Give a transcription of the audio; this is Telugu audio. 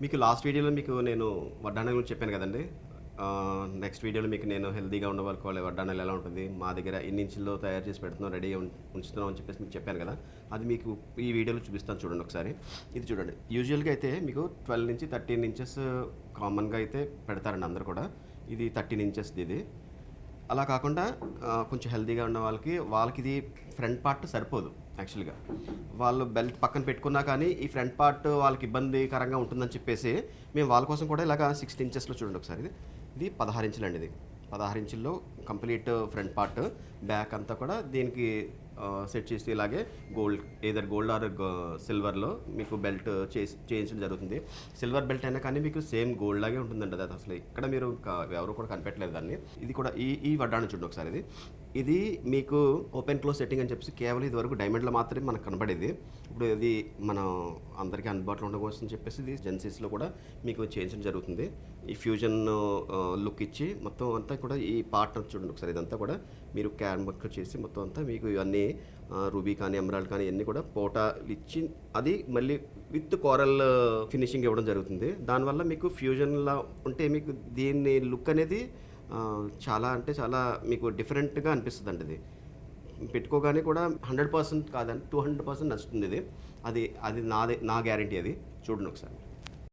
మీకు లాస్ట్ వీడియోలో నేను వడ్డానం గురించి చెప్పాను కదండీ! నెక్స్ట్ వీడియోలో నేను హెల్తీగా ఉండేవాళ్ళకి వడ్డానాలు ఎలా ఉంటుంది, మా దగ్గర ఎన్ని ఇంచుల్లో తయారు చేసి పెడుతున్నాం, రెడీగా ఉంచుతున్నాం అని చెప్పేసి మీకు చెప్పాను కదా! అది మీకు ఈ వీడియోలో చూపిస్తాను చూడండి ఒకసారి. ఇది చూడండి. యూజువల్‌గా అయితే మీకు 12 నుంచి 13 ఇంచెస్ కామన్‌గా అయితే పెడతారండి అందరూ కూడా. ఇది 13 ఇంచెస్‌ది ఇది. అలా కాకుండా కొంచెం హెల్తీగా ఉన్న వాళ్ళకి ఇది ఫ్రంట్ పార్ట్ సరిపోదు యాక్చువల్‌గా. వాళ్ళు బెల్ట్ పక్కన పెట్టుకున్నా కానీ ఈ ఫ్రంట్ పార్ట్ వాళ్ళకి ఇబ్బందికరంగా ఉంటుందని చెప్పేసి మేము వాళ్ళ కోసం కూడా ఇలాగ 16 ఇంచెస్‌లో చూడండి ఒకసారి ఇది 16 ఇంచులండి ఇది. 16 ఇంచుల్లో కంప్లీట్ ఫ్రంట్ పార్ట్, బ్యాక్ అంతా కూడా దీనికి సెట్ చేసి ఇలాగే గోల్డ్ ఆర్ సిల్వర్లో మీకు బెల్ట్ చేయించడం జరుగుతుంది. సిల్వర్ బెల్ట్ అయినా కానీ మీకు సేమ్ గోల్డ్ లాగే ఉంటుందండి. అది అసలు ఇక్కడ మీరు ఎవరు కూడా కనిపెట్టలేదు దాన్ని. ఇది కూడా ఈ వడ్డాణం చూడండి ఒకసారి ఇది మీకు ఓపెన్ క్లోజ్ సెట్టింగ్ అని చెప్పేసి కేవలం ఇది వరకు డైమండ్లో మాత్రమే మనకు కనబడేది. ఇప్పుడు ఇది మనం అందరికీ అందుబాటులో ఉండడం చెప్పేసి ఇది జెన్సీస్లో కూడా మీకు చేయించడం జరుగుతుంది. ఈ ఫ్యూజన్ లుక్ ఇచ్చి మొత్తం అంతా కూడా ఈ పార్ట్ చూడండి ఒకసారి. ఇదంతా కూడా మీరు క్యాన్ వర్క్ చేసి మొత్తం అంతా మీకు ఇవన్నీ రూబీ కానీ ఎమరాల్డ్ కానీ ఇవన్నీ కూడా పోటాలు ఇచ్చి అది మళ్ళీ విత్ కోరల్ ఫినిషింగ్ ఇవ్వడం జరుగుతుంది. దానివల్ల మీకు ఫ్యూజన్లా ఉంటే మీకు దీని లుక్ అనేది చాలా అంటే చాలా మీకు డిఫరెంట్గా అనిపిస్తుంది అండి. ఇది పెట్టుకోగానే కూడా 100% కాదని 200% నచ్చుతుంది ఇది. అది నా గ్యారంటీ. అది చూడండి ఒకసారి.